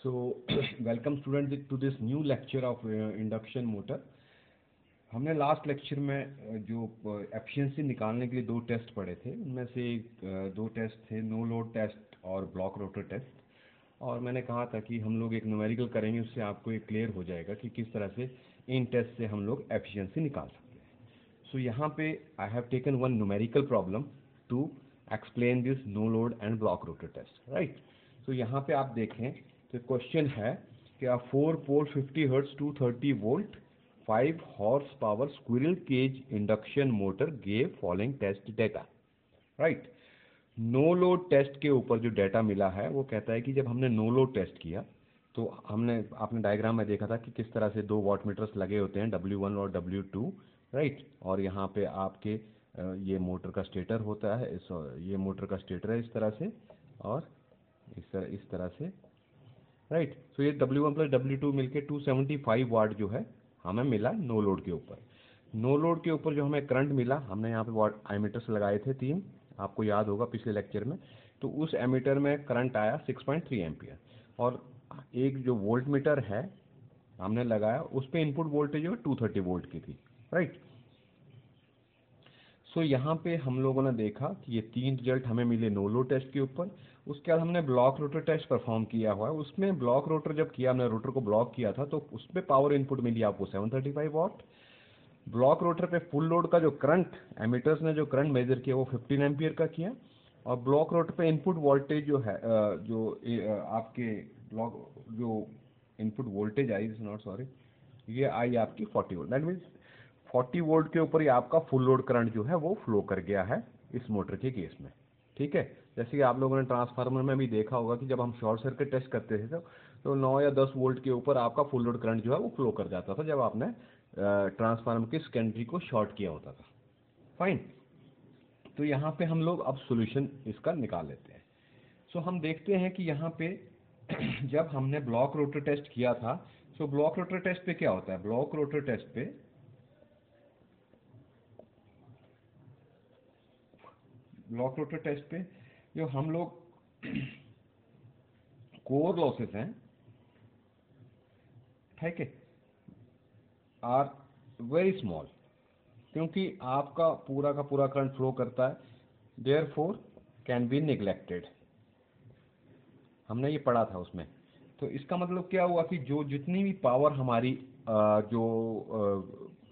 So, welcome students to this new lecture of induction motor. हमने last lecture में जो efficiency निकालने के लिए दो टेस्ट पढ़े थे, उनमें से दो टेस्ट थे नो लोड टेस्ट और ब्लॉक रोटर टेस्ट। और मैंने कहा था कि हम लोग एक न्यूमेरिकल करेंगे, उससे आपको एक क्लियर हो जाएगा कि किस तरह से इन टेस्ट से हम लोग एफिशिएंसी निकाल सकते हैं। सो यहाँ पे I have taken one numerical problem to explain this no load and block rotor test, right. तो यहाँ पे आप देखें तो क्वेश्चन है कि a 4 pole 50 hertz 230 volt 5 horsepower squirrel cage induction motor gave following test data, right। No load test के ऊपर जो डाटा मिला है वो कहता है कि जब हमने नो लोड टेस्ट किया तो आपने डायग्राम में देखा था कि किस तरह से दो वाट मीटर्स लगे होते हैं, W1 और W2, राइट। और यहाँ पे आपके ये मोटर का स्टेटर होता है, ये मोटर का स्टेटर है इस तरह से, और इस तरह से, राइट। तो ये W1 प्लस W2 मिलके 275 वाट जो है हमें मिला नो लोड के ऊपर। नो लोड के ऊपर जो हमें करंट मिला, हमने यहाँ पे वाट एमीटर्स लगाए थे 3, आपको याद होगा पिछले लेक्चर में। तो उस एमीटर में करंट आया 6.3 एम्पियर, और एक जो वोल्ट मीटर है हमने लगाया, उस पर इनपुट वोल्टेज जो 230 वोल्ट की थी, राइट। सो यहाँ पे हम लोगों ने देखा कि ये तीन रिजल्ट हमें मिले नो लोड टेस्ट के ऊपर। उसके बाद हमने ब्लॉक रोटर टेस्ट परफॉर्म किया हुआ है। उसमें ब्लॉक रोटर जब किया, हमने रोटर को ब्लॉक किया था, तो उसमें पावर इनपुट मिली आपको 735 वाट। ब्लॉक रोटर पे फुल लोड का जो करंट एमीटर्स ने जो करंट मेजर किया वो 15 एम्पियर का किया। और ब्लॉक रोटर पे इनपुट वोल्टेज जो है, आपके ब्लॉक जो input voltage I, not sorry, ये आई आपकी 40 वोल्ट। दैट मीन्स 40 वोल्ट के ऊपर ही आपका फुल लोड करंट जो है वो फ्लो कर गया है इस मोटर के केस में, ठीक है। जैसे कि आप लोगों ने ट्रांसफार्मर में भी देखा होगा कि जब हम शॉर्ट सर्किट टेस्ट करते थे तो 9 या 10 वोल्ट के ऊपर आपका फुल लोड करंट जो है वो फ्लो कर जाता था जब आपने ट्रांसफार्मर की सेकेंडरी को शॉर्ट किया होता था, फाइन। तो यहाँ पे हम लोग अब सॉल्यूशन इसका निकाल लेते हैं। सो हम देखते हैं कि यहाँ पे जब हमने ब्लॉक रोटर टेस्ट किया था, सो ब्लॉक रोटर टेस्ट पे क्या होता है, ब्लॉक रोटर टेस्ट पे जो हम लोग कोर लॉसेस हैं, ठीक है, आर वेरी स्मॉल, क्योंकि आपका पूरा का पूरा करंट फ्लो करता है, देयरफॉर कैन बी नेग्लेक्टेड। हमने ये पढ़ा था उसमें। तो इसका मतलब क्या हुआ कि जो जितनी भी पावर हमारी जो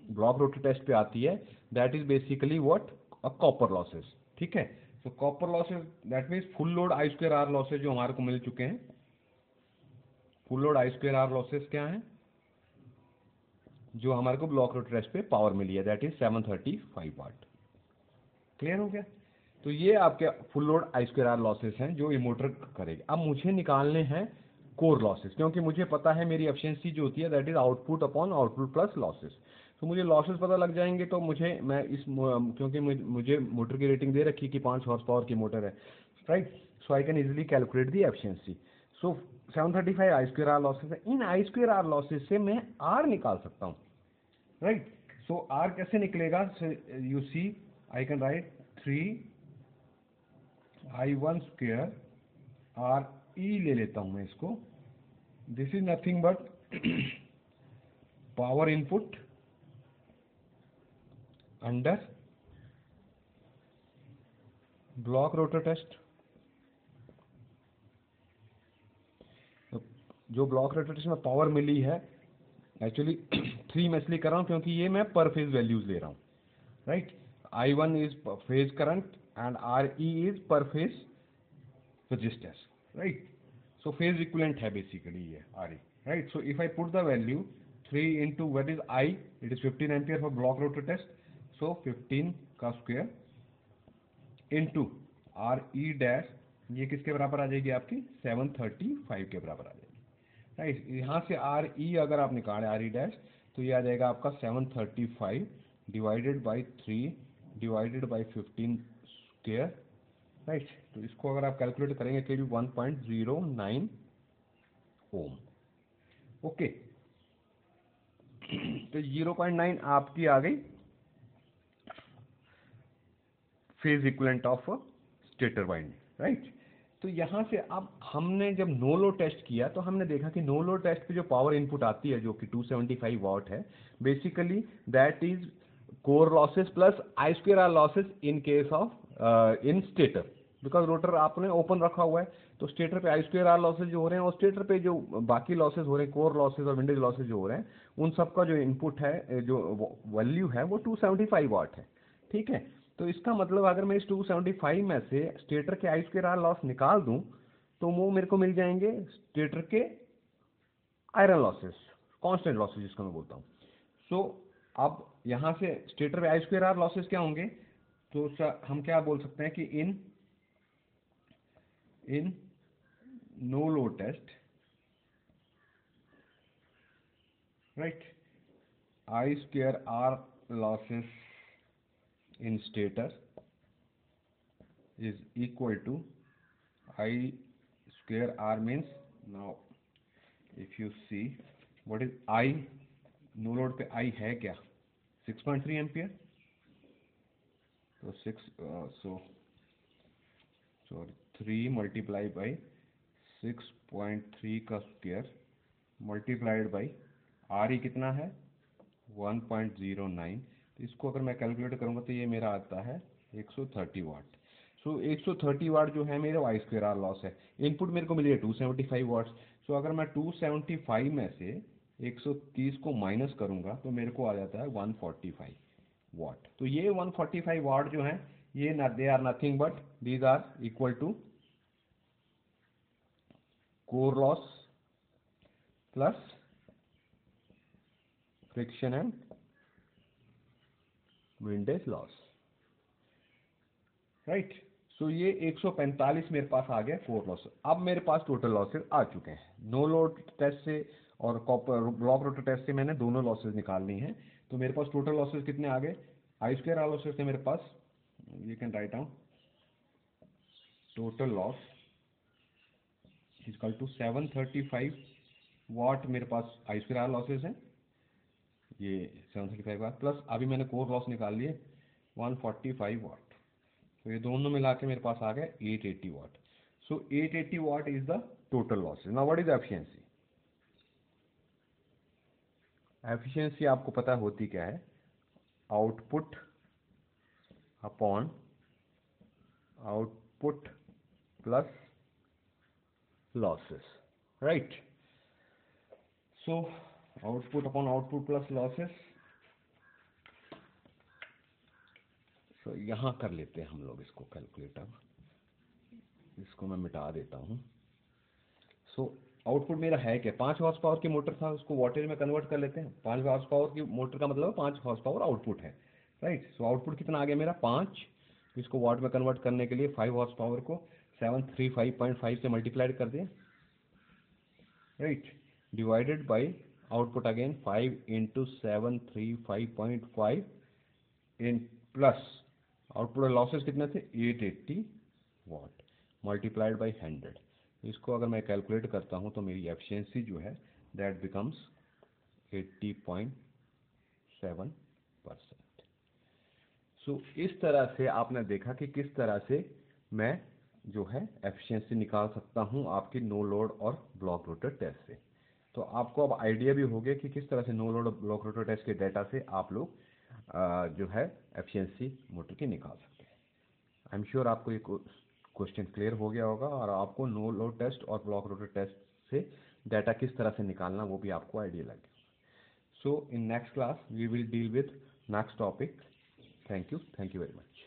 ब्लॉक रोटर टेस्ट पे आती है, that is basically what, a copper losses, ठीक है। तो copper losses that means full load I square R losses जो हमारे को मिल चुके हैं। फुल लोड आई स्क्वायर आर लॉसेस क्या है, जो हमारे को ब्लॉक रोटर टेस्ट पे पावर मिली है, दैट इज 735 वाट। क्लियर हो गया। तो ये आपके फुल लोड आई स्क्वायर आर लॉसेस हैं जो ये मोटर करेगी। अब मुझे निकालने हैं कोर लॉसेस, क्योंकि मुझे पता है मेरी एफिशिएंसी जो होती है that is output upon output plus losses. तो मुझे लॉसेस पता लग जाएंगे, तो मैं क्योंकि मुझे मोटर की रेटिंग दे रखी है कि 5 हॉर्स पावर की मोटर है, right. So I can easily calculate the efficiency. So 735 I square R losses है। इन आई स्क्वायर आर लॉसेस से मैं आर निकाल सकता हूँ, राइट। सो आर कैसे निकलेगा, you see I can write 3I1 square R E ले लेता हूं मैं इसको। This is nothing but power input under block rotor test. जो ब्लॉक रोटर टेस्ट में पावर मिली है, एक्चुअली 3 मैं इसलिए कर रहा हूं क्योंकि ये मैं पर फेज वैल्यूज ले रहा हूं, right. I1 is phase current and R E is पर phase resistance, right। So phase equivalent है basically ये RE, right। So if I put the value 3 into what is I, it is 15 ampere for block rotor test, so 15 का square into RE dash, ये किसके बराबर आ जाएगी आपकी 735 के बराबर आ जाएगी, राइट। यहाँ से RE अगर आप निकालें RE dash, तो ये आ जाएगा आपका 735 divided by 3 divided by 15 square, right. तो इसको अगर आप कैलकुलेट करेंगे तो 1.09 ओम, ओके। तो 0.9 आपकी आ गई phase equivalent of stator winding, right. तो यहाँ से अब हमने जब नो लोड टेस्ट किया तो हमने देखा कि नो लोड टेस्ट पे जो पावर इनपुट आती है जो कि 275 वाट है, basically that is core losses plus I square R losses in case of in stator, because rotor आपने ओपन रखा हुआ है, तो स्टेटर पे आई स्क्वायर आर लॉसेज जो हो रहे हैं और स्टेटर पे जो बाकी लॉसेज हो रहे हैं, कोर लॉसेज और विंडेज लॉसेज जो हो रहे हैं, उन सबका जो इनपुट है, जो वैल्यू है वो 275 वाट है। ठीक है, तो इसका मतलब अगर मैं इस 275 में से स्टेटर के आई स्क्वायर आर लॉस निकाल दूं तो वो मेरे को मिल जाएंगे स्टेटर के आयरन लॉसेस, कांस्टेंट लॉसेस जिसको मैं बोलता हूँ। सो अब यहाँ से स्टेटर पे आई स्क्वायर आर लॉसेस क्या होंगे, तो हम क्या बोल सकते हैं कि in no load test, right, I square R losses in stator is equal to I square R means, now if you see what is I, no load पे I है क्या, 6.3 एम्पियर, तो 3 मल्टीप्लाई बाई 6.3 का square multiplied by R E कितना है 1.09, तो इसको अगर मैं कैलकुलेट करूंगा तो ये मेरा आता है 130 वाट। सो 130 वाट जो है मेरा वाई स्क्वायर आर लॉस है। इनपुट मेरे को मिली है 275 वाट्स। सो अगर मैं 275 में से 130 को माइनस करूंगा तो मेरे को आ जाता है 145 वाट। तो ये 145 वाट जो है ये they are nothing but these are equal to core loss plus friction and windage loss, right. So ये 145 मेरे पास आ गया कोर लॉस। अब मेरे पास टोटल लॉसेस आ चुके हैं। नो लोड टेस्ट से और कॉपर ब्लॉक रोटर टेस्ट से मैंने दोनों लॉसेस निकालनी है। तो मेरे पास टोटल लॉसेस कितने आ गए, आई स्क्वायर आर लॉसेस थे मेरे पास, you can write down total loss equal to 735 watt मेरे पास आई स्क्वायर आर लॉसेस हैं, ये 735 वाट प्लस अभी मैंने कोर लॉस निकाल लिए 145 वाट। तो ये दोनों मिला के मेरे पास आ गया 880 वाट। सो 880 what is the total losses. Now what is efficiency? Efficiency आपको पता होती क्या है, output upon output plus losses, right. So output upon output plus losses, तो यहाँ कर लेते हैं हम लोग इसको कैलकुलेटर, इसको मैं मिटा देता हूँ। सो आउटपुट मेरा है क्या, 5 हॉर्स पावर की मोटर था, उसको वॉटेज में कन्वर्ट कर लेते हैं। 5 हॉर्स पावर की मोटर का मतलब 5 हॉर्स पावर आउटपुट है, राइट। सो आउटपुट कितना आ गया मेरा 5, इसको वाट में कन्वर्ट करने के लिए 5 हॉर्स पावर को 735.5 से मल्टीप्लाइड कर दें, right, divided by output again 5 into 735.5 in plus output losses कितने थे 880 वाट मल्टीप्लाइड बाई 100। इसको अगर मैं कैलकुलेट करता हूं तो मेरी एफिशिएंसी जो है दैट बिकम्स 80.7%। सो इस तरह से आपने देखा कि किस तरह से मैं जो है एफिशिएंसी निकाल सकता हूं आपकी नो लोड और ब्लॉक रोटर टेस्ट से। तो आपको अब आइडिया भी हो गया कि किस तरह से नो लोड और ब्लॉक रोटर टेस्ट के डाटा से आप लोग जो है एफिशिएंसी मोटर की निकाल सकते हैं। आई एम श्योर आपको ये क्वेश्चन क्लियर हो गया होगा और आपको नो लोड टेस्ट और ब्लॉक रोटर टेस्ट से डाटा किस तरह से निकालना वो भी आपको आइडिया लग गया। So in next class we will deal with next topic. Thank you very much.